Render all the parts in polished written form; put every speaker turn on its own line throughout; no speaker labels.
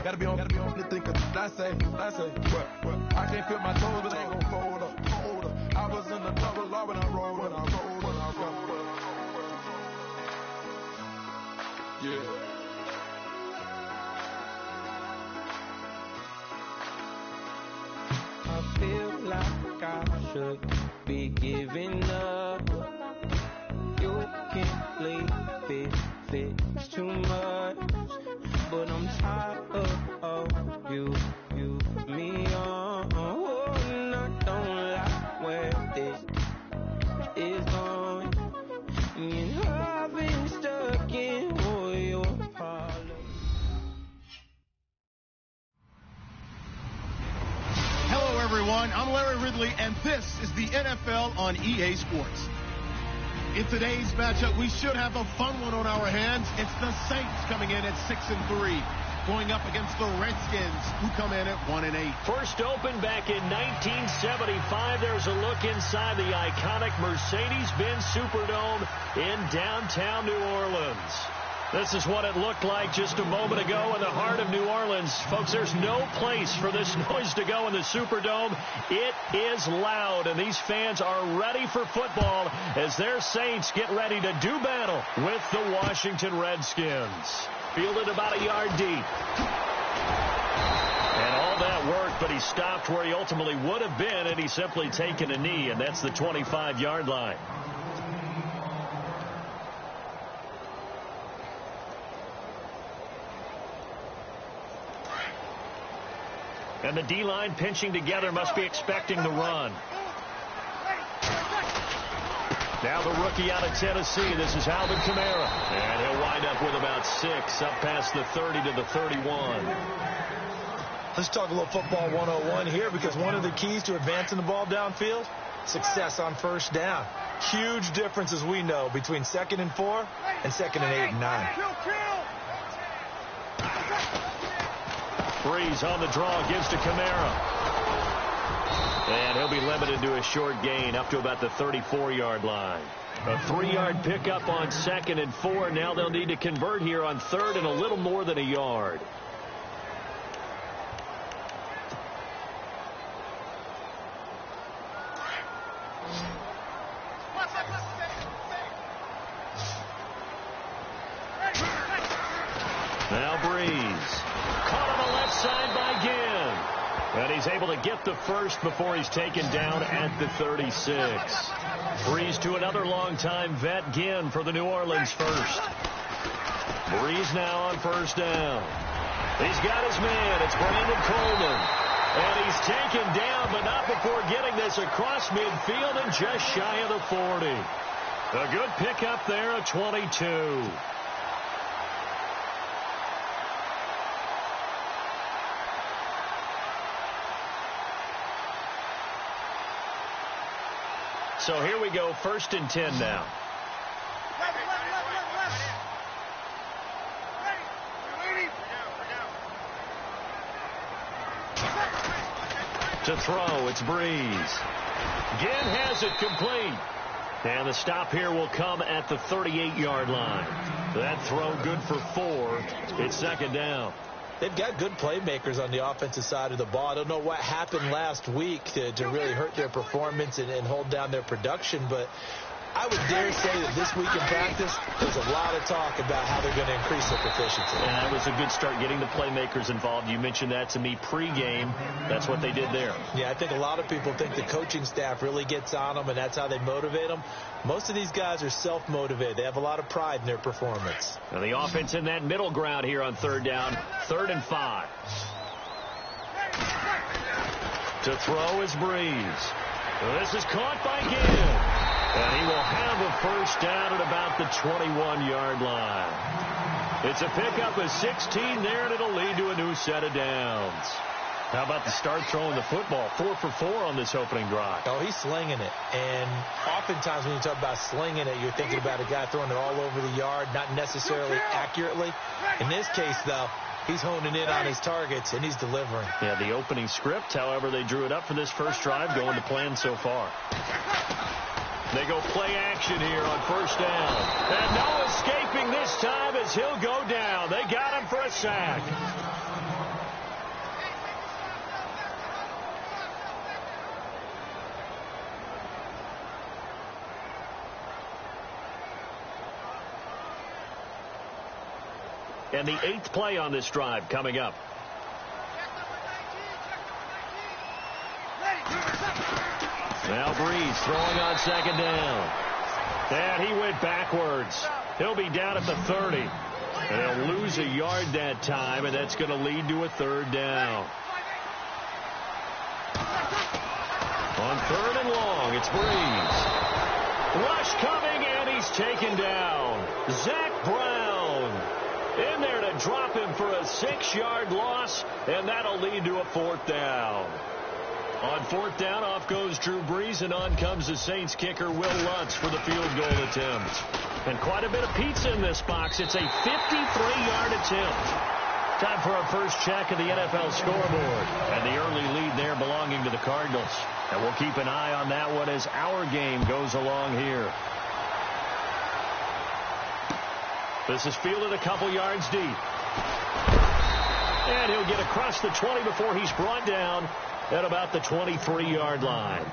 Gotta be on the think of I say, what? I can't feel my toes, but ain't gon' fold up. I was in the double law when I rolled. Yeah.
I feel like I should be giving up. You can't leave it's too much. But I'm tired of you, me on. Oh, and I don't like where this is going. And I've been stuck in all your problems.
Hello, everyone. I'm Larry Ridley, and this is the NFL on EA Sports. In today's matchup, we should have a fun one on our hands. It's the Saints coming in at 6-3, going up against the Redskins, who come in at 1-8.
First opened back in 1975. There's a look inside the iconic Mercedes-Benz Superdome in downtown New Orleans. This is what it looked like just a moment ago in the heart of New Orleans. Folks, there's no place for this noise to go in the Superdome. It is loud, and these fans are ready for football as their Saints get ready to do battle with the Washington Redskins. Fielded about a yard deep. And all that worked, but he stopped where he ultimately would have been, and he's simply taken a knee, and that's the 25-yard line. And the D-line pinching together, must be expecting the run. Now the rookie out of Tennessee. This is Alvin Kamara. And he'll wind up with about 6, up past the 30 to the 31.
Let's talk a little football 101 here, because one of the keys to advancing the ball downfield, success on first down. Huge difference, as we know, between 2nd and 4 and 2nd and 8 and 9.
Breeze on the draw, gives to Kamara. And he'll be limited to a short gain up to about the 34-yard line. A 3-yard pickup on 2nd and 4. Now they'll need to convert here on 3rd and a little more than a yard. Now Breeze. Caught on the left side by Ginn. And he's able to get the first before he's taken down at the 36. Breeze to another long-time vet, Ginn, for the New Orleans first. Breeze now on first down. He's got his man. It's Brandon Coleman. And he's taken down, but not before getting this across midfield and just shy of the 40. A good pickup there, a 22. So here we go, 1st and 10 now. To throw, it's Breeze. Ginn has it complete. And the stop here will come at the 38-yard line. That throw good for 4. It's 2nd down.
They've got good playmakers on the offensive side of the ball. I don't know what happened last week to really hurt their performance and hold down their production, but I would dare say that this week in practice, there's a lot of talk about how they're going to increase their proficiency.
And that was a good start, getting the playmakers involved. You mentioned that to me pregame. That's what they did there.
Yeah, I think a lot of people think the coaching staff really gets on them, and that's how they motivate them. Most of these guys are self-motivated. They have a lot of pride in their performance.
And the offense in that middle ground here on 3rd down, 3rd and 5. To throw is Breeze. This is caught by Ginn. And he will have a first down at about the 21-yard line. It's a pickup of 16 there, and it'll lead to a new set of downs. How about the start throwing the football? 4 for 4 on this opening drive.
Oh, he's slinging it. And oftentimes when you talk about slinging it, you're thinking about a guy throwing it all over the yard, not necessarily accurately. In this case, though, he's honing in on his targets, and he's delivering.
Yeah, the opening script, however, they drew it up for this first drive, going to plan so far. They go play action here on first down. And no escaping this time as he'll go down. They got him for a sack. And the 8th play on this drive coming up. Now Breeze throwing on 2nd down. And he went backwards. He'll be down at the 30. And he'll lose a yard that time, and that's going to lead to a 3rd down. On 3rd and long, it's Breeze. Rush coming, and he's taken down. Zach Brown in there to drop him for a 6-yard loss, and that'll lead to a 4th down. On 4th down, off goes Drew Brees, and on comes the Saints kicker, Will Lutz, for the field goal attempt. And quite a bit of pizza in this box. It's a 53-yard attempt. Time for our first check of the NFL scoreboard. And the early lead there belonging to the Cardinals. And we'll keep an eye on that one as our game goes along here. This is fielded a couple yards deep. And he'll get across the 20 before he's brought down at about the 23-yard line.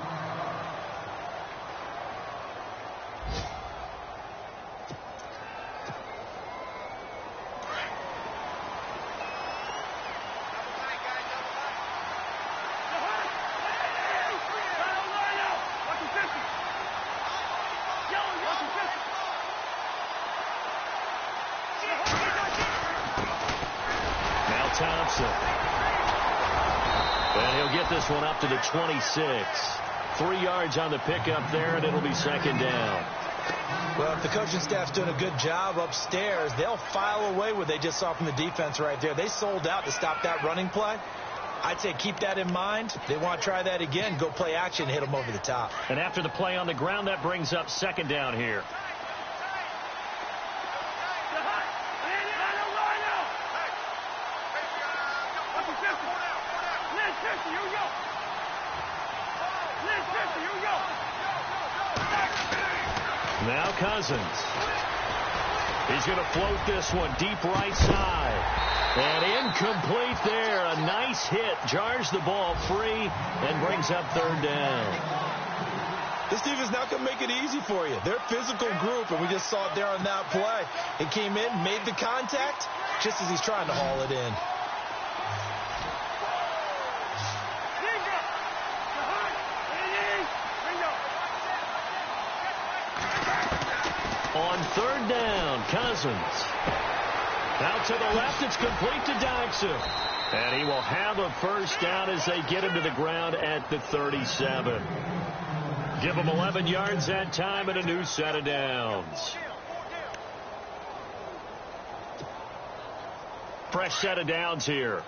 And he'll get this one up to the 26. 3 yards on the pickup there, and it'll be 2nd down.
Well, if the coaching staff's doing a good job upstairs, they'll file away what they just saw from the defense right there. They sold out to stop that running play. I'd say keep that in mind. They want to try that again. Go play action, hit them over the top.
And after the play on the ground, that brings up 2nd down here. Now Cousins. He's going to float this one deep right side. And incomplete there. A nice hit. Jars the ball free and brings up 3rd down.
This defense not going to make it easy for you. They're a physical group, and we just saw it there on that play. He came in, made the contact, just as he's trying to haul it in.
On 3rd down, Cousins. Out to the left, it's complete to Dodson. And he will have a 1st down as they get him to the ground at the 37. Give him 11 yards that time and a new set of downs. Fresh set of downs here.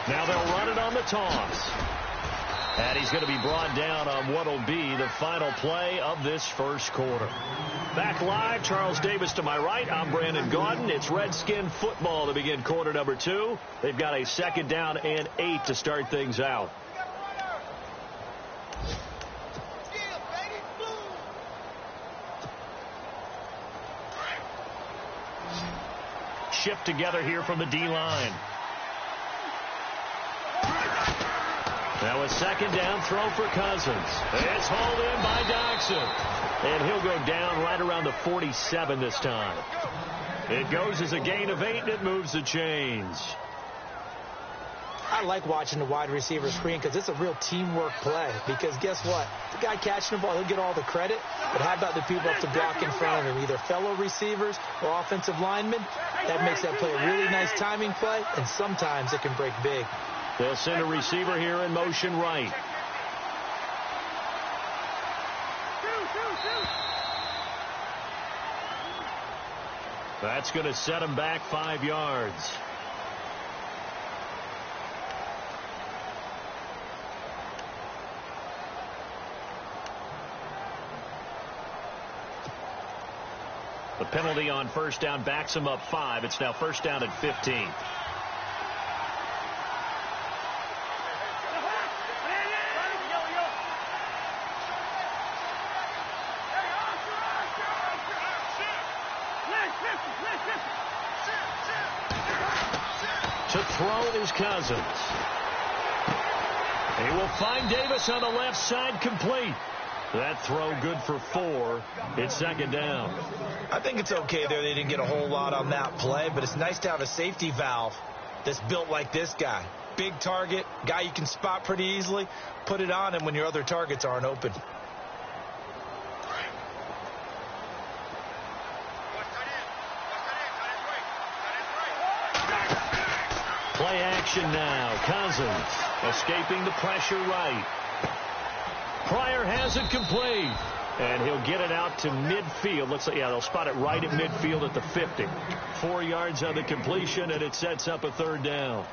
Now they'll run it on the toss. And he's going to be brought down on what will be the final play of this first quarter. Back live, Charles Davis to my right. I'm Brandon Gaudin. It's Redskin football to begin quarter number 2. They've got a 2nd down and 8 to start things out. Shift together here from the D-line. Now a 2nd down throw for Cousins. It's hauled in by Dodson. And he'll go down right around the 47 this time. It goes as a gain of 8, and it moves the chains.
I like watching the wide receiver screen because it's a real teamwork play. Because guess what? The guy catching the ball, he'll get all the credit. But how about the people up to block in front of him, either fellow receivers or offensive linemen? That makes that play a really nice timing play, and sometimes it can break big.
They'll send a receiver here in motion right. That's going to set him back 5 yards. The penalty on 1st down backs him up 5. It's now 1st down at 15. To throw is Cousins. He will find Davis on the left side, complete. That throw good for 4. It's second down.
I think it's okay there. They didn't get a whole lot on that play, but it's nice to have a safety valve that's built like this guy. Big target, guy you can spot pretty easily. Put it on him when your other targets aren't open.
Play action now. Cousins escaping the pressure right. Pryor has it complete. And he'll get it out to midfield. Looks like, yeah, they'll spot it right at midfield at the 50. 4 yards on the completion, and it sets up a third down.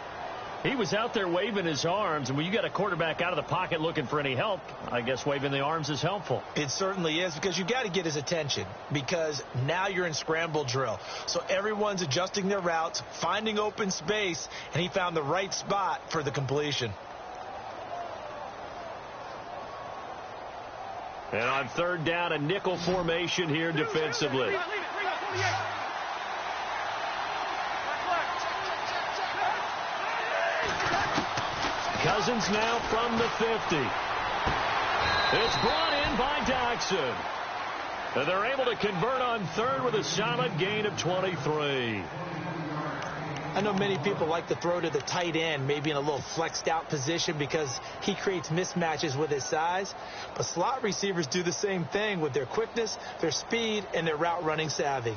He was out there waving his arms, and when you got a quarterback out of the pocket looking for any help, I guess waving the arms is helpful.
It certainly is, because you got to get his attention, because now you're in scramble drill. So everyone's adjusting their routes, finding open space, and he found the right spot for the completion.
And on third down, a nickel formation here defensively. Cousins now from the 50. It's brought in by Doxson. And they're able to convert on third with a solid gain of 23.
I know many people like to throw to the tight end, maybe in a little flexed out position because he creates mismatches with his size. But slot receivers do the same thing with their quickness, their speed, and their route running savvy.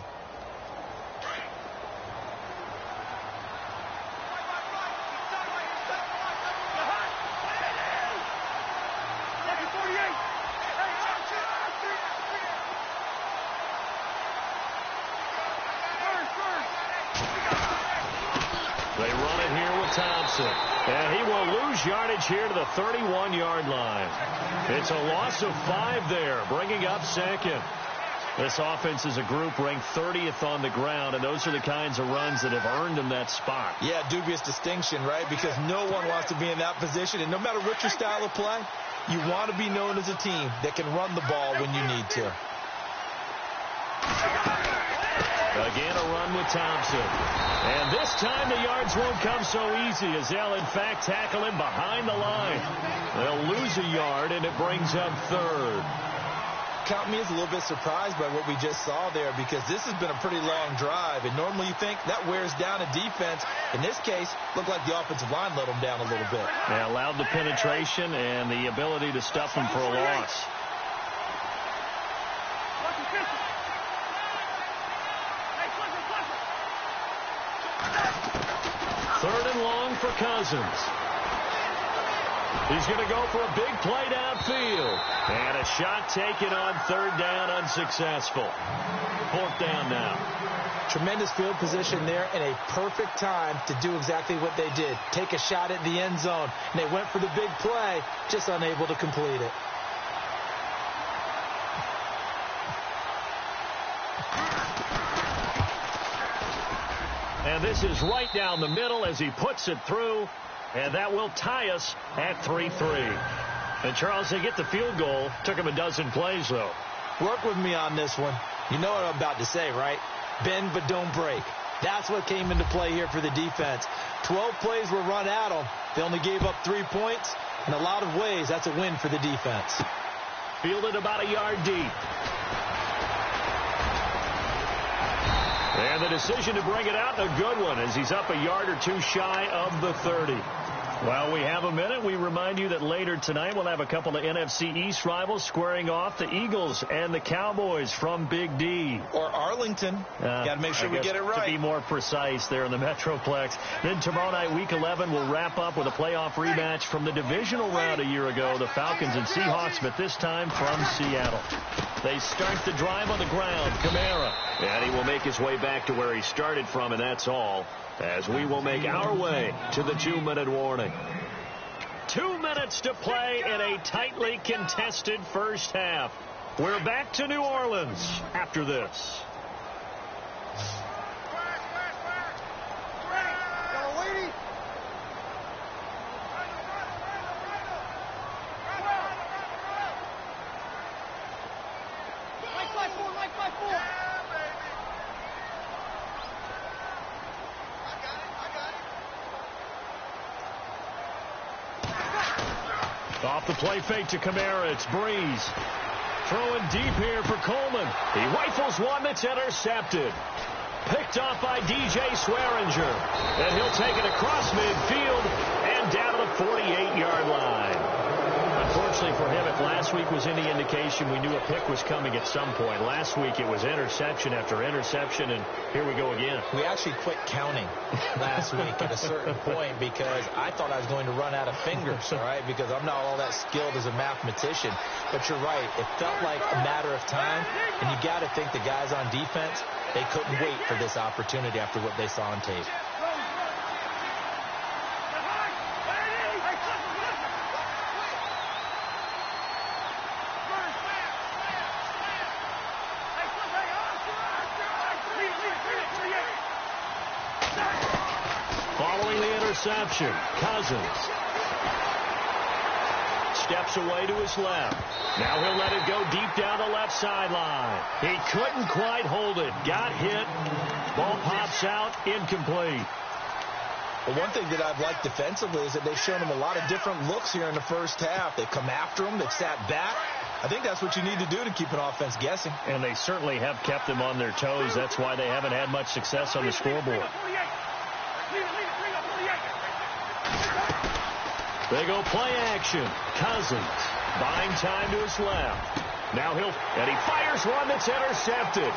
And he will lose yardage here to the 31-yard line. It's a loss of 5 there, bringing up second. This offense is a group ranked 30th on the ground, and those are the kinds of runs that have earned them that spot.
Yeah, dubious distinction, right? Because no one wants to be in that position, and no matter what your style of play, you want to be known as a team that can run the ball when you need to.
Again, a run with Thompson. And this time the yards won't come so easy as they'll, in fact, tackle him behind the line. They'll lose a yard, and it brings up third.
Count me as a little bit surprised by what we just saw there, because this has been a pretty long drive, and normally you think that wears down a defense. In this case, looked like the offensive line let them down a little bit.
They allowed the penetration and the ability to stuff them for a loss. Third and long for Cousins. He's going to go for a big play downfield. And a shot taken on third down, unsuccessful. Fourth down now.
Tremendous field position there and a perfect time to do exactly what they did. Take a shot at the end zone. And they went for the big play, just unable to complete it.
And this is right down the middle as he puts it through. And that will tie us at 3-3. And, Charles, they get the field goal. Took him a dozen plays, though.
Work with me on this one. You know what I'm about to say, right? Bend but don't break. That's what came into play here for the defense. 12 plays were run at them. They only gave up 3 points. In a lot of ways, that's a win for the defense.
Fielded about a yard deep. And the decision to bring it out, a good one, as he's up a yard or two shy of the 30. While we have a minute, we remind you that later tonight we'll have a couple of NFC East rivals squaring off, the Eagles and the Cowboys from Big D.
Or Arlington. Got to make sure we get it right.
To be more precise there in the Metroplex. Then tomorrow night, Week 11, we'll wrap up with a playoff rematch from the divisional round a year ago, the Falcons and Seahawks, but this time from Seattle. They start the drive on the ground. Kamara. And he will make his way back to where he started from, and that's all, as we will make our way to the 2-minute warning. 2 minutes to play in a tightly contested first half. We're back to New Orleans after this. Off the play fake to Kamara. It's Breeze. Throwing deep here for Coleman. He rifles one that's intercepted. Picked off by DJ Swearinger. And he'll take it across midfield and down to the 48-yard line. Unfortunately for him, if last week was any indication, we knew a pick was coming at some point. Last week it was interception after interception, and here we go again.
We actually quit counting last week at a certain point because I thought I was going to run out of fingers, all right, because I'm not all that skilled as a mathematician. But you're right. It felt like a matter of time, and you got to think the guys on defense, they couldn't wait for this opportunity after what they saw on tape.
Following the interception, Cousins steps away to his left. Now he'll let it go deep down the left sideline. He couldn't quite hold it. Got hit. Ball pops out. Incomplete.
Well, one thing that I've liked defensively is that they've shown him a lot of different looks here in the first half. They've come after him. They've sat back. I think that's what you need to do to keep an offense guessing.
And they certainly have kept them on their toes. That's why they haven't had much success on the scoreboard. They go play action. Cousins buying time to his left. Now and he fires one that's intercepted.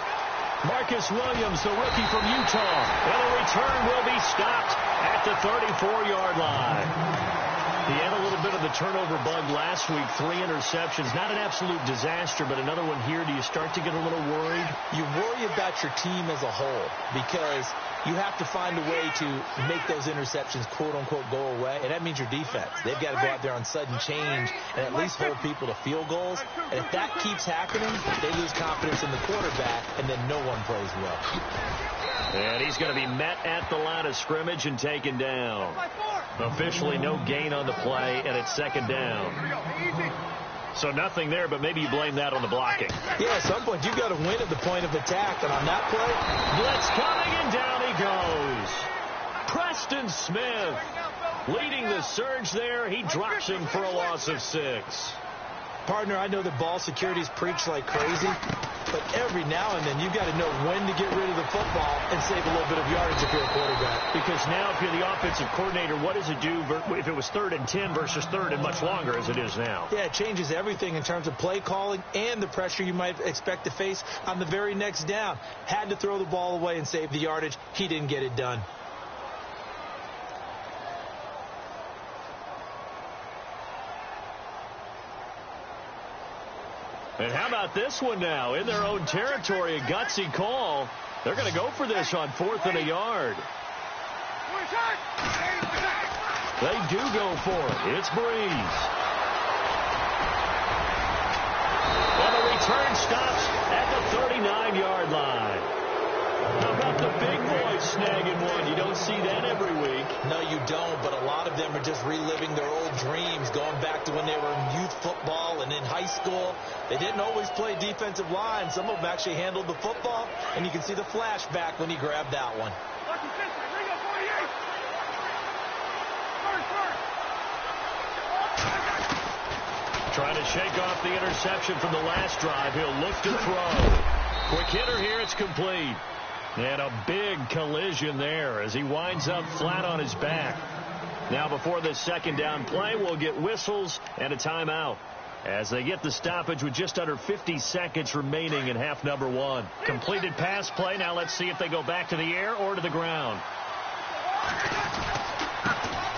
Marcus Williams, the rookie from Utah. And the return will be stopped at the 34-yard line. He had a little bit of the turnover bug last week. 3 interceptions. Not an absolute disaster, but another one here. Do you start to get a little worried?
You worry about your team as a whole because you have to find a way to make those interceptions, quote-unquote, go away. And that means your defense. They've got to go out there on sudden change and at least hold people to field goals. And if that keeps happening, they lose confidence in the quarterback, and then no one plays well.
And he's going to be met at the line of scrimmage and taken down. Officially no gain on the play, and it's second down. So nothing there, but maybe you blame that on the blocking.
Yeah, at some point you've got to win at the point of attack, and on that play,
blitz coming, and down he goes. Preston Smith leading the surge there. He drops him for a loss of 6.
Partner, I know that ball security's preached like crazy, but every now and then you've got to know when to get rid of the football and save a little bit of yardage if you're a quarterback.
Because now if you're the offensive coordinator, what does it do if it was 3rd and 10 versus 3rd and much longer as it is now?
Yeah, it changes everything in terms of play calling and the pressure you might expect to face on the very next down. Had to throw the ball away and save the yardage. He didn't get it done.
And how about this one now? In their own territory, a gutsy call. They're going to go for this on 4th and a yard. They do go for it. It's Breeze. And the return stops at the 39-yard line. How about the big boys snagging one? You don't see that every week.
No, you don't, but a lot of them are just reliving their old dreams, going back to when they were in youth football and in high school. They didn't always play defensive line. Some of them actually handled the football, and you can see the flashback when he grabbed that one.
Trying to shake off the interception from the last drive. He'll look to throw. Quick hitter here. It's complete. And a big collision there as he winds up flat on his back. Now before this second down play, we'll get whistles and a timeout as they get the stoppage with just under 50 seconds remaining in half number 1. Completed pass play. Now let's see if they go back to the air or to the ground.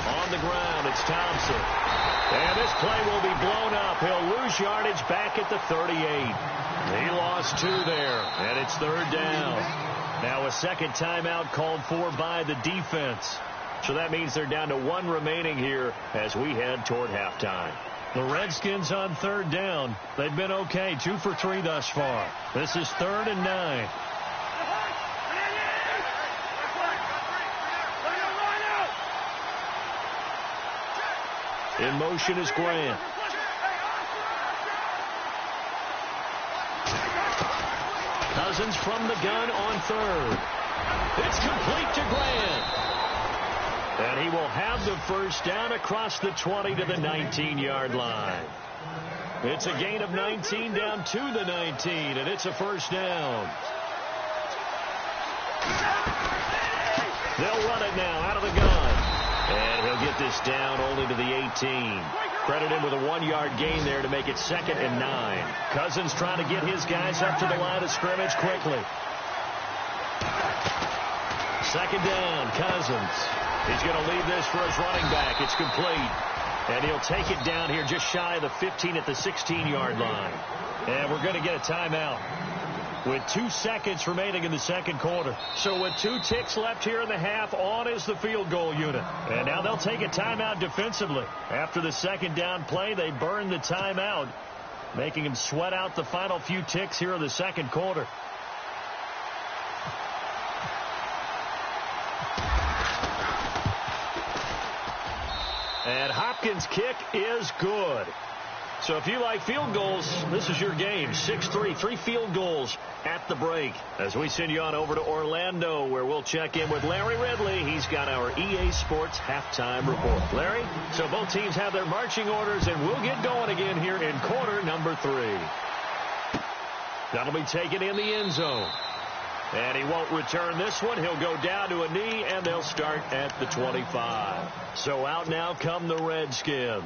On the ground, it's Thompson. And this play will be blown up. He'll lose yardage back at the 38. He lost 2 there, and it's 3rd down. Now a second timeout called for by the defense. So that means they're down to 1 remaining here as we head toward halftime. The Redskins on 3rd down. They've been okay, 2 for 3 thus far. This is 3rd and 9. In motion is Grant. Cousins from the gun on 3rd. It's complete to Grant. And he will have the first down across the 20 to the 19-yard line. It's a gain of 19 down to the 19, and it's a first down. They'll run it now out of the gun. And he'll get this down only to the 18. Credit him with a 1-yard gain there to make it 2nd and 9. Cousins trying to get his guys up to the line of scrimmage quickly. 2nd down, Cousins. He's going to leave this for his running back. It's complete. And he'll take it down here just shy of the 15 at the 16-yard line. And we're going to get a timeout with 2 seconds remaining in the second quarter. So with 2 ticks left here in the half, on is the field goal unit. And now they'll take a timeout defensively. After the 2nd down play, they burn the timeout, making them sweat out the final few ticks here in the second quarter. And Hopkins' kick is good. So if you like field goals, this is your game. 6-3, 3 field goals at the break. As we send you on over to Orlando, where we'll check in with Larry Ridley. He's got our EA Sports halftime report. Larry, so both teams have their marching orders, and we'll get going again here in quarter number 3. That'll be taken in the end zone. And he won't return this one. He'll go down to a knee, and they'll start at the 25. So out now come the Redskins.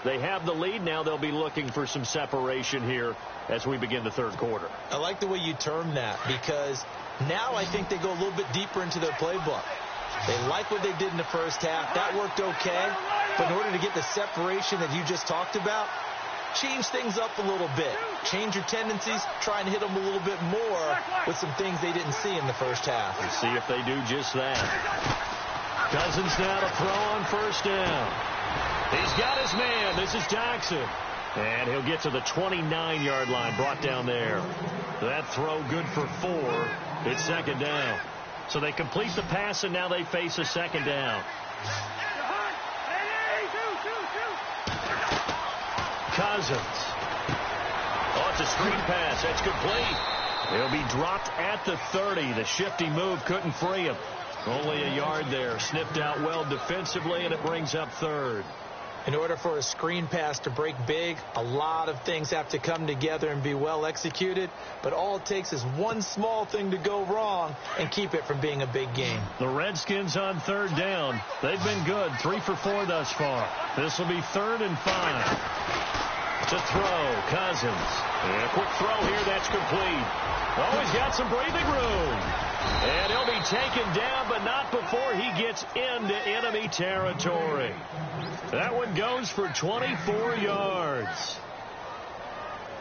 They have the lead. Now they'll be looking for some separation here as we begin the third quarter.
I like the way you term that, because now I think they go a little bit deeper into their playbook. They like what they did in the first half. That worked okay. But in order to get the separation that you just talked about, change things up a little bit. Change your tendencies. Try and hit them a little bit more with some things they didn't see in the first half.
We'll see if they do just that. Cousins now to throw on first down. He's got his man. This is Jackson. And he'll get to the 29-yard line, brought down there. That throw good for 4. It's 2nd down. So they complete the pass, and now they face a 2nd down. Cousins. Oh, it's a screen pass. That's complete. He'll be dropped at the 30. The shifty move couldn't free him. Only a yard there. Snipped out well defensively, and it brings up 3rd.
In order for a screen pass to break big, a lot of things have to come together and be well executed. But all it takes is one small thing to go wrong and keep it from being a big game.
The Redskins on 3rd down. They've been good. 3 for 4 thus far. This will be 3rd and 5. To throw, Cousins. And a quick throw here, that's complete. Oh, he's got some breathing room. And he'll be taken down, but not before he gets into enemy territory. That one goes for 24 yards.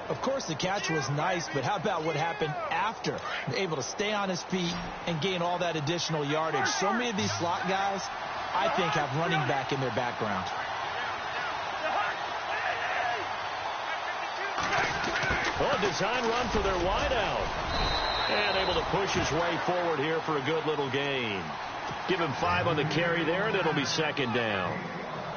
Of course, the catch was nice, but how about what happened after? Able to stay on his feet and gain all that additional yardage. So many of these slot guys, I think, have running back in their background.
Oh, a design run for their wideout. And able to push his way forward here for a good little gain. Give him 5 on the carry there, and it'll be 2nd down.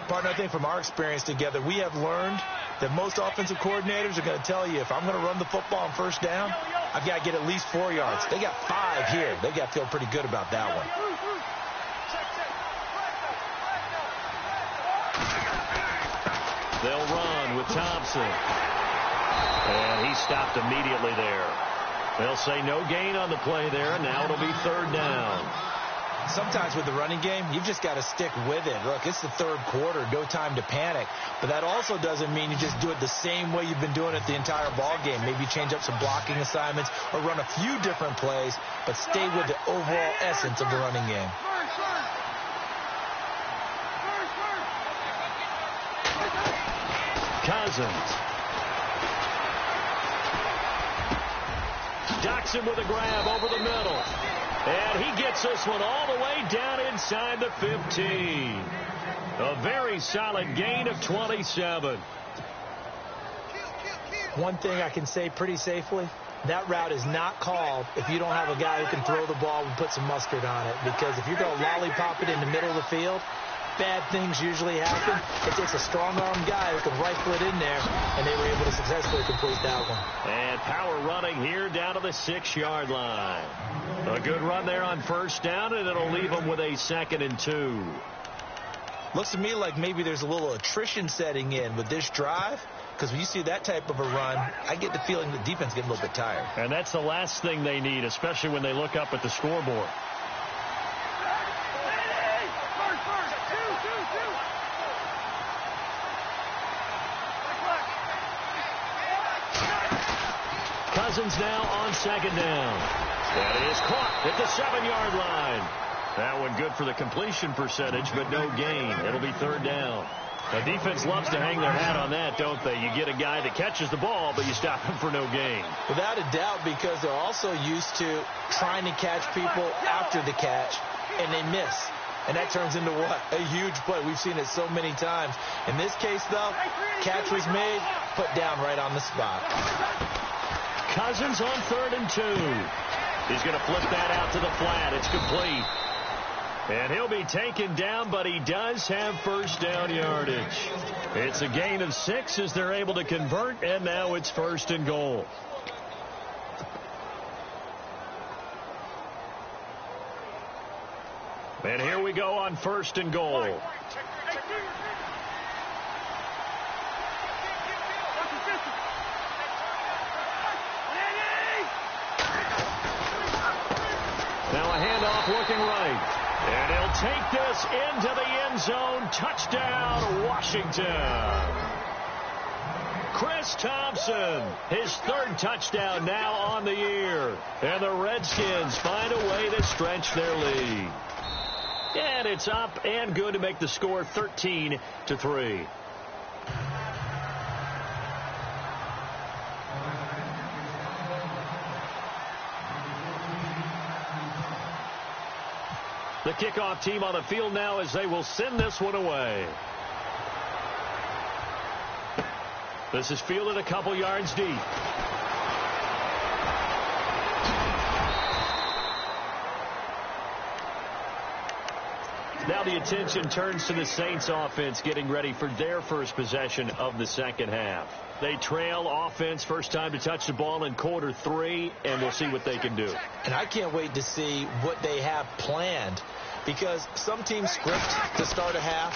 Partner, I think from our experience together, we have learned that most offensive coordinators are going to tell you, if I'm going to run the football on first down, I've got to get at least 4 yards. They got 5 here. They got to feel pretty good about that one.
They'll run with Thompson. And he stopped immediately there. They'll say no gain on the play there, and now it'll be 3rd down.
Sometimes with the running game, you've just got to stick with it. Look, it's the third quarter, no time to panic. But that also doesn't mean you just do it the same way you've been doing it the entire ball game. Maybe change up some blocking assignments or run a few different plays, but stay with the overall essence of the running game.
Cousins. Jackson with a grab over the middle. And he gets this one all the way down inside the 15. A very solid gain of 27.
One thing I can say pretty safely, that route is not called if you don't have a guy who can throw the ball and put some mustard on it. Because if you're going to lollipop it in the middle of the field, bad things usually happen. It takes a strong-armed guy who can rifle it in there, and they were able to successfully complete that one.
And power running here down to the 6-yard line. A good run there on first down, and it'll leave them with a 2nd and 2.
Looks to me like maybe there's a little attrition setting in with this drive, because when you see that type of a run, I get the feeling the defense getting a little bit tired.
And that's the last thing they need, especially when they look up at the scoreboard. Cousins now on second down. That is caught at the 7-yard line. That one good for the completion percentage, but no gain. It'll be third down. The defense loves to hang their hat on that, don't they? You get a guy that catches the ball, but you stop him for no gain.
Without a doubt, because they're also used to trying to catch people after the catch, and they miss. And that turns into what? A huge play. We've seen it so many times. In this case, though, catch was made, put down right on the spot.
Cousins on 3rd and 2. He's going to flip that out to the flat. It's complete. And he'll be taken down, but he does have first down yardage. It's a gain of 6 as they're able to convert, and now it's 1st and goal. And here we go on 1st and goal. Now a handoff looking right. And he'll take this into the end zone. Touchdown, Washington. Chris Thompson, his 3rd touchdown now on the year. And the Redskins find a way to stretch their lead. And it's up and good to make the score 13-3. The kickoff team on the field now as they will send this one away. This is fielded a couple yards deep. Now the attention turns to the Saints offense getting ready for their first possession of the second half. They trail offense first time to touch the ball in quarter 3, and we'll see what they can do.
And I can't wait to see what they have planned, because some teams script to start a half.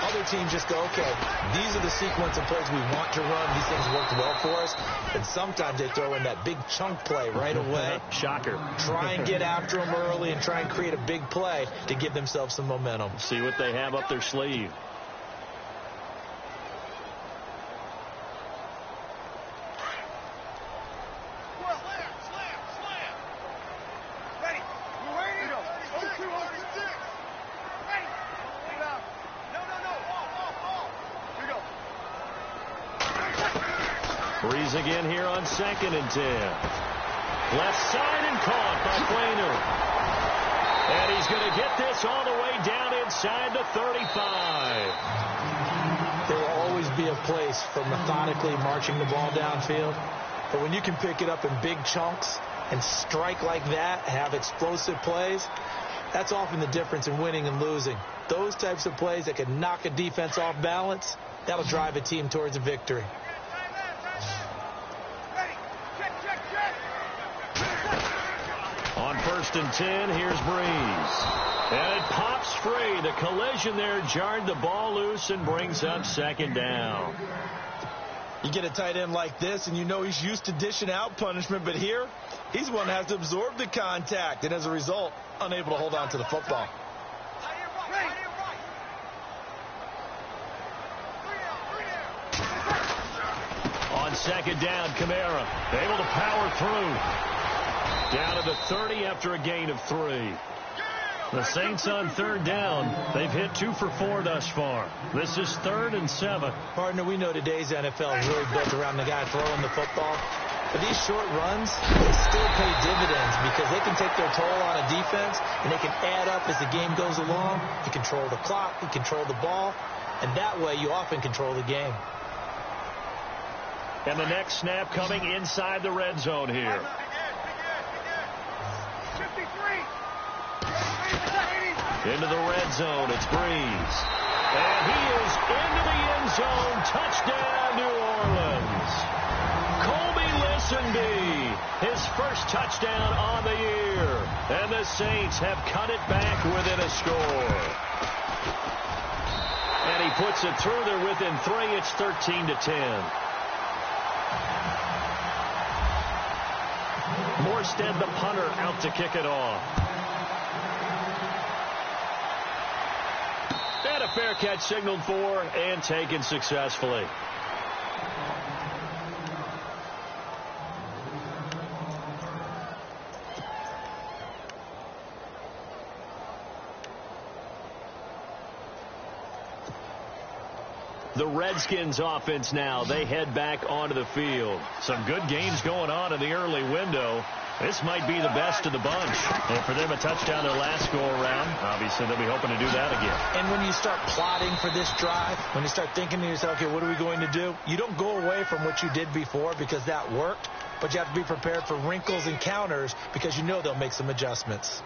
Other teams just go, okay, these are the sequence of plays we want to run. These things worked well for us. And sometimes they throw in that big chunk play right away.
Shocker.
Try and get after them early and try and create a big play to give themselves some momentum.
See what they have up their sleeve. Breeze again here on 2nd and 10. Left side and caught by Flainer. And he's going to get this all the way down inside the 35.
There will always be a place for methodically marching the ball downfield. But when you can pick it up in big chunks and strike like that, have explosive plays, that's often the difference in winning and losing. Those types of plays that can knock a defense off balance, that'll drive a team towards a victory.
On 1st and 10, here's Breeze. And it pops free. The collision there jarred the ball loose and brings up 2nd down.
You get a tight end like this, and you know he's used to dishing out punishment, but here, he's one that has to absorb the contact, and as a result, unable to hold on to the football.
On 2nd down, Kamara able to power through. Down to the 30 after a gain of 3. The Saints on 3rd down. They've hit 2 for 4 thus far. This is 3rd and 7.
Partner, we know today's NFL is really built around the guy throwing the football. But these short runs, they still pay dividends because they can take their toll on a defense, and they can add up as the game goes along. You control the clock, you control the ball, and that way you often control the game.
And the next snap coming inside the red zone here. Into the red zone, it's Breeze. And he is into the end zone. Touchdown, New Orleans. Colby Listenby, his first touchdown on the year. And the Saints have cut it back within a score. puts it through. They're within 3. It's 13-10. Morstead, the punter, out to kick it off. And a fair catch signaled for and taken successfully. The Redskins offense now, they head back onto the field. Some good games going on in the early window. This might be the best of the bunch. And for them, a touchdown their last go-around. Obviously, they'll be hoping to do that again.
And when you start plotting for this drive, when you start thinking to yourself, okay, what are we going to do? You don't go away from what you did before because that worked, but you have to be prepared for wrinkles and counters because you know they'll make some adjustments.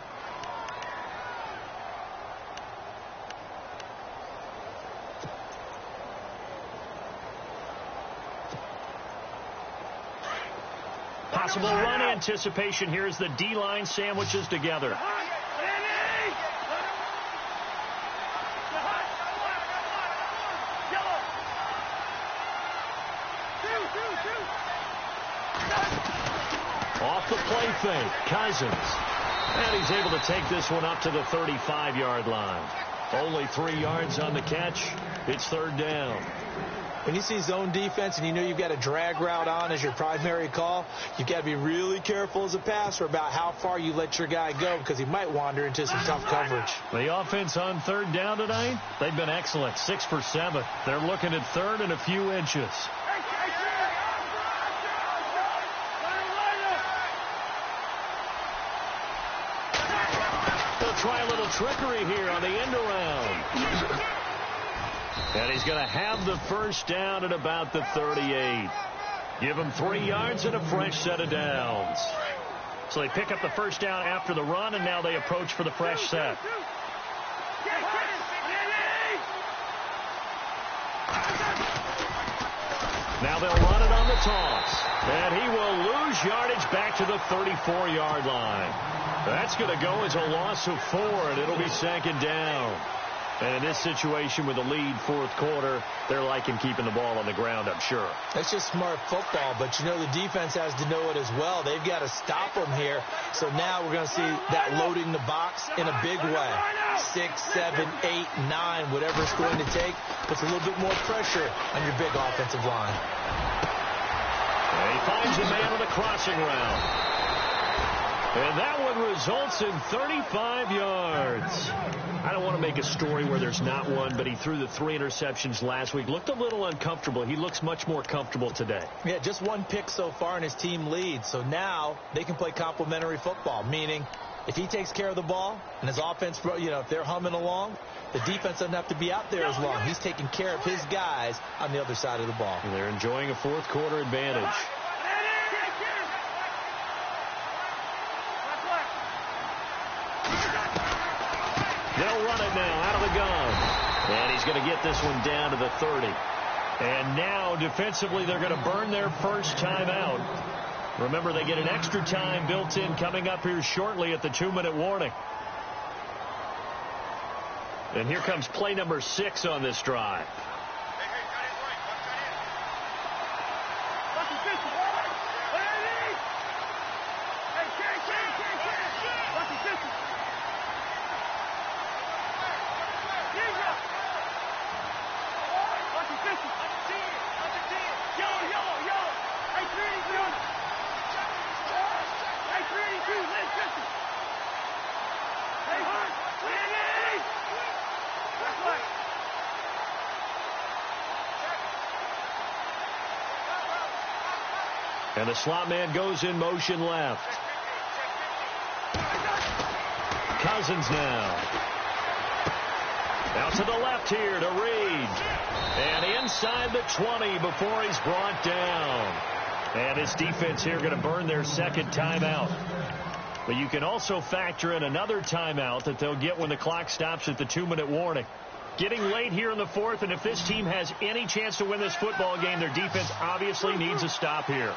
Possible run anticipation here as the D-line sandwiches together. Off the play fake, Cousins. And he's able to take this one up to the 35-yard line. Only 3 yards on the catch. It's third down.
When you see zone defense and you know you've got a drag route on as your primary call, you've got to be really careful as a passer about how far you let your guy go because he might wander into some tough coverage.
The offense on third down tonight, they've been excellent, 6 for 7. They're looking at third and a few inches. They'll try a little trickery here on the end around. And he's going to have the first down at about the 38. Give him 3 yards and a fresh set of downs. So they pick up the first down after the run, and now they approach for the fresh set. Now they'll run it on the toss. And he will lose yardage back to the 34-yard line. That's going to go as a loss of 4, and it'll be second down. And in this situation with the lead fourth quarter, they're liking keeping the ball on the ground, I'm sure.
That's just smart football, but you know the defense has to know it as well. They've got to stop them here. So now we're going to see that loading the box in a big way. 6, 7, 8, 9, whatever it's going to take, puts a little bit more pressure on your big offensive line.
And he finds a man on the crossing route. And that one results in 35 yards. I don't want to make a story where there's not one, but he threw the 3 interceptions last week. Looked a little uncomfortable. He looks much more comfortable today.
Yeah, just 1 pick so far and his team leads. So now they can play complementary football, meaning if he takes care of the ball and his offense, you know, if they're humming along, the defense doesn't have to be out there as long. He's taking care of his guys on the other side of the ball.
And they're enjoying a fourth quarter advantage. They'll run it now out of the gun. And he's going to get this one down to the 30. And now, defensively, they're going to burn their first timeout. Remember, they get an extra time built in coming up here shortly at the 2-minute warning. And here comes play number 6 on this drive. And the slot man goes in motion left. Cousins now. Out to the left here to Reed. And inside the 20 before he's brought down. And his defense here going to burn their second timeout. But you can also factor in another timeout that they'll get when the clock stops at the 2-minute warning. Getting late here in the fourth, and if this team has any chance to win this football game, their defense obviously needs a stop here.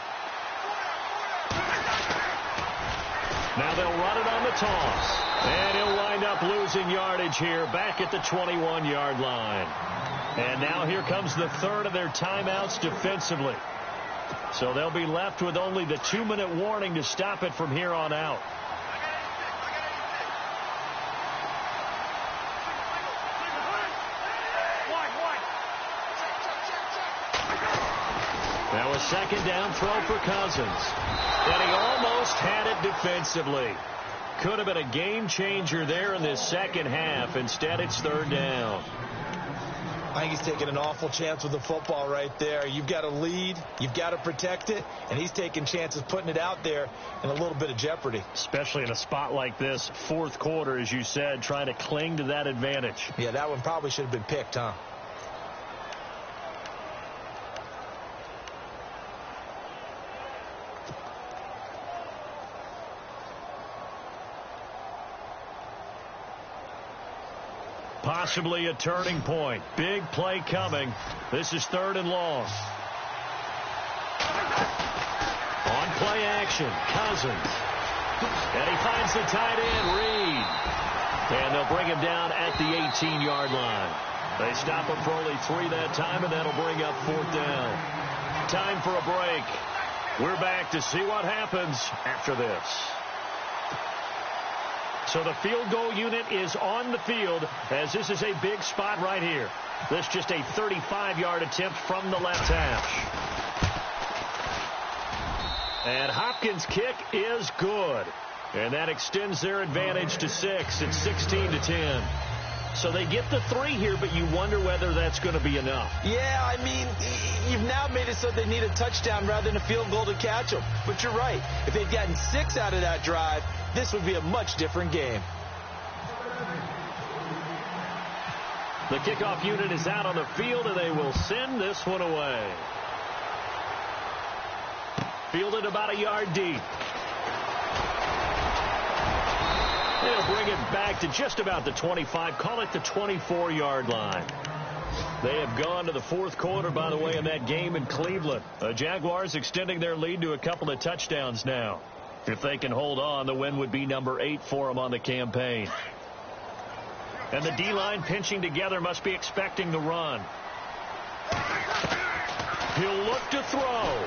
Now they'll run it on the toss. And he'll wind up losing yardage here back at the 21-yard line. And now here comes the third of their timeouts defensively. So they'll be left with only the 2-minute warning to stop it from here on out. Now a second down throw for Cousins. And he almost had it defensively. Could have been a game changer there in this second half. Instead, it's third down.
I think he's taking an awful chance with the football right there. You've got a lead. You've got to protect it. And he's taking chances putting it out there in a little bit of jeopardy.
Especially in a spot like this, fourth quarter, as you said, trying to cling to that advantage.
Yeah, that one probably should have been picked, huh?
Possibly a turning point. Big play coming. This is third and long. On play action, Cousins. And he finds the tight end, Reed. And they'll bring him down at the 18-yard line. They stop him for only 3 that time, and that'll bring up fourth down. Time for a break. We're back to see what happens after this. So the field goal unit is on the field, as this is a big spot right here. This just a 35-yard attempt from the left hash. And Hopkins' kick is good. And that extends their advantage to 6. It's 16-10. So they get the 3 here, but you wonder whether that's going to be enough.
Yeah, I mean, you've now made it so they need a touchdown rather than a field goal to catch them. But you're right. If they'd gotten 6 out of that drive, this would be a much different game.
The kickoff unit is out on the field, and they will send this one away. Fielded about a yard deep. They'll bring it back to just about the 25. Call it the 24-yard line. They have gone to the fourth quarter, by the way, in that game in Cleveland. The Jaguars extending their lead to a couple of touchdowns now. If they can hold on, the win would be number 8 for them on the campaign. And the D-line pinching together must be expecting the run. He'll look to throw.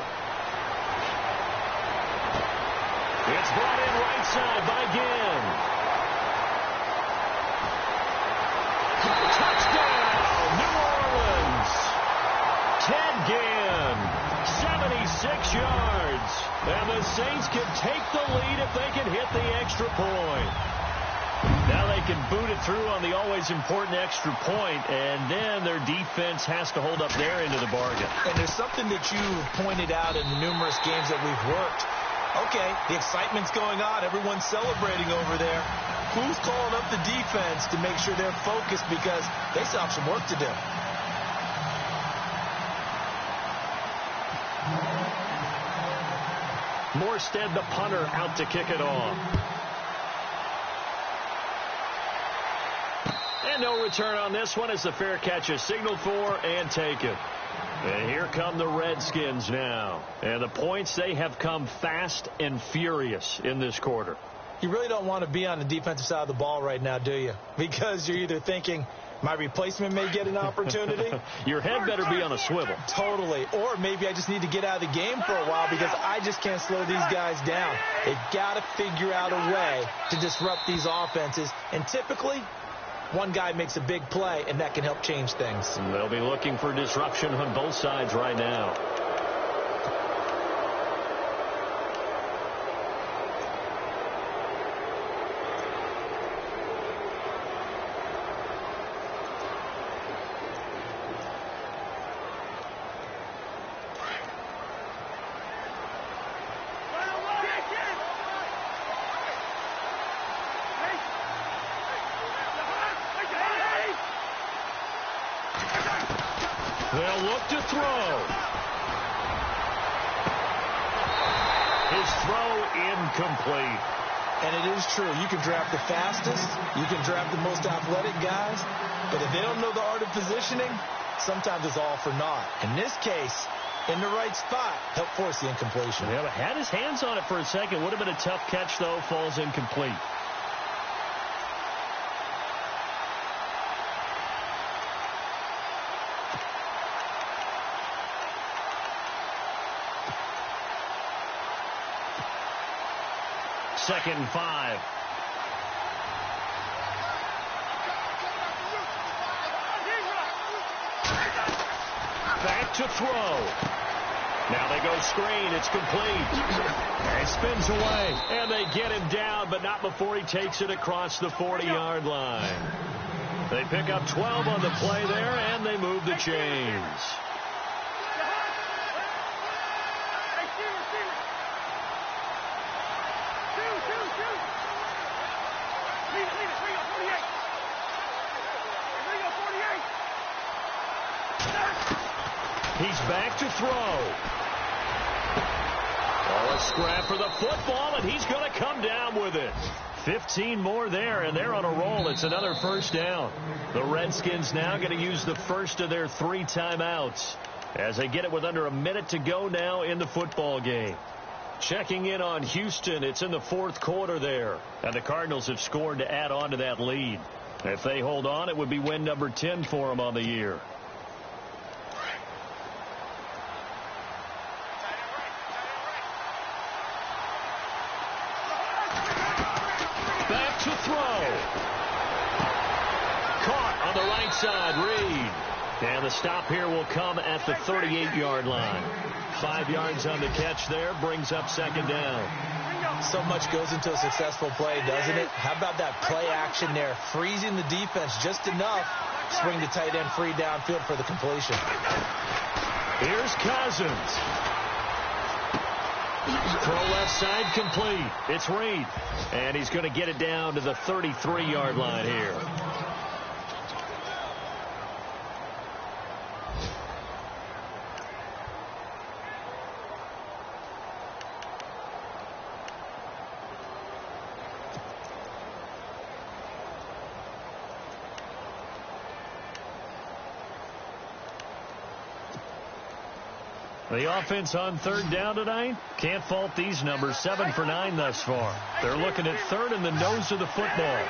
It's brought in right side by Ginn. Touchdown, New Orleans. Ted Ginn, 76 yards. And the Saints can take the lead if they can hit the extra point. Now they can boot it through on the always important extra point, and then their defense has to hold up their end of the bargain.
And there's something that you've pointed out in the numerous games that we've worked. Okay, the excitement's going on. Everyone's celebrating over there. Who's calling up the defense to make sure they're focused, because they still have some work to do?
Morstead, the punter, out to kick it off. And no return on this one as the fair catch is signaled for and taken. And here come the Redskins now. And the points, they have come fast and furious in this quarter.
You really don't want to be on the defensive side of the ball right now, do you? Because you're either thinking, my replacement may get an opportunity.
Your head better be on a swivel.
Totally. Or maybe I just need to get out of the game for a while because I just can't slow these guys down. They've got to figure out a way to disrupt these offenses. And typically, one guy makes a big play, and that can help change things.
And they'll be looking for disruption on both sides right now. They'll look to throw. His throw incomplete.
And it is true. You can draft the fastest. You can draft the most athletic guys. But if they don't know the art of positioning, sometimes it's all for naught. In this case, in the right spot, helped force the incompletion.
Yeah, but had his hands on it for a second. Would have been a tough catch, though. Falls incomplete. Second and 5. Back to throw. Now they go screen. It's complete. He spins away. And they get him down, but not before he takes it across the 40-yard line. They pick up 12 on the play there, and they move the chains. He's back to throw. Oh, a scrap for the football, and he's going to come down with it. 15 more there, and they're on a roll. It's another first down. The Redskins now going to use the first of their 3 timeouts as they get it with under a minute to go now in the football game. Checking in on Houston, it's in the 4th quarter there, and the Cardinals have scored to add on to that lead. If they hold on, it would be win number 10 for them on the year. Back to throw. Caught on the right side, Reed. And the stop here will come at the 38-yard line. 5 yards on the catch there, brings up second down.
So much goes into a successful play, doesn't it? How about that play action there? Freezing the defense just enough. Swing the tight end free downfield for the completion.
Here's Cousins. Throw left side complete. It's Reed. And he's going to get it down to the 33-yard line here. The offense on third down tonight, can't fault these numbers. 7 for 9 thus far. They're looking at third in the nose of the football.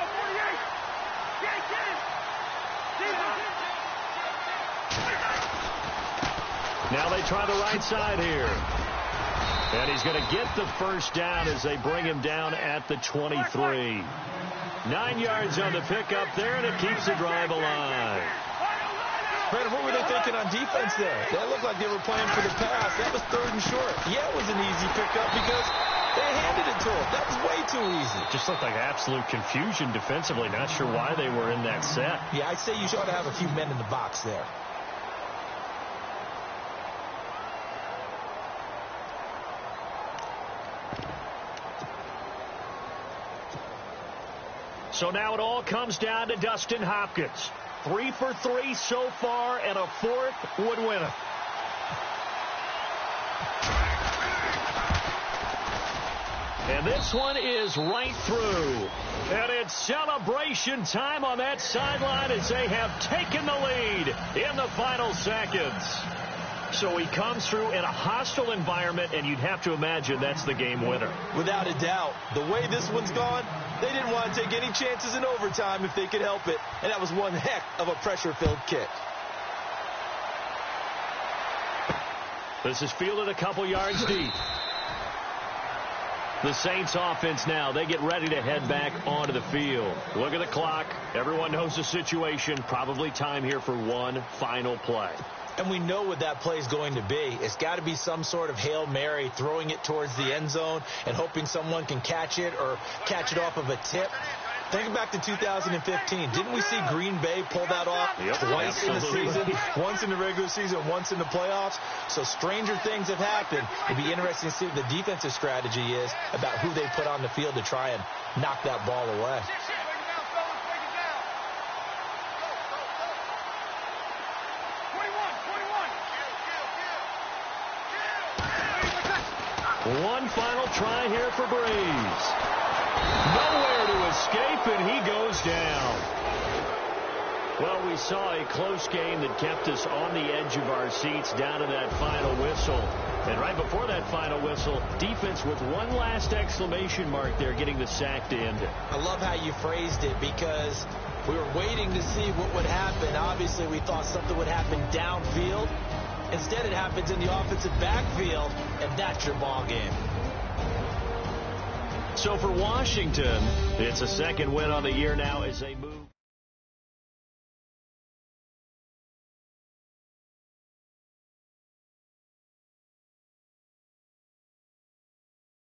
Now they try the right side here. And he's going to get the first down as they bring him down at the 23. 9 yards on the pickup there, and it keeps the drive alive.
Brandon, what were they thinking on defense there? That looked like they were playing for the pass. That was 3rd and short. Yeah, it was an easy pickup because they handed it to him. That was way too easy.
Just looked like absolute confusion defensively. Not sure why they were in that set.
Yeah, I'd say you ought to have a few men in the box there.
So now it all comes down to Dustin Hopkins. 3 for 3 so far, and a 4th would win it. And this one is right through. And it's celebration time on that sideline as they have taken the lead in the final seconds. So he comes through in a hostile environment, and you'd have to imagine that's the game winner.
Without a doubt. The way this one's gone, they didn't want to take any chances in overtime if they could help it. And that was one heck of a pressure-filled kick.
This is fielded a couple yards deep. The Saints offense now, they get ready to head back onto the field. Look at the clock. Everyone knows the situation. Probably time here for one final play.
And we know what that play is going to be. It's got to be some sort of Hail Mary, throwing it towards the end zone and hoping someone can catch it or catch it off of a tip. Think back to 2015. Didn't we see Green Bay pull that off twice in the season? Once in the regular season, once in the playoffs. So stranger things have happened. It'd be interesting to see what the defensive strategy is about who they put on the field to try and knock that ball away.
One final try here for Breeze. Nowhere to escape, and he goes down. Well, we saw a close game that kept us on the edge of our seats down to that final whistle. And right before that final whistle, defense with one last exclamation mark there, getting the sack to end it.
I love how you phrased it, because we were waiting to see what would happen. Obviously, we thought something would happen downfield. Instead, it happens in the offensive backfield, and that's your ball game.
So for Washington, it's a second win on the year now as they move.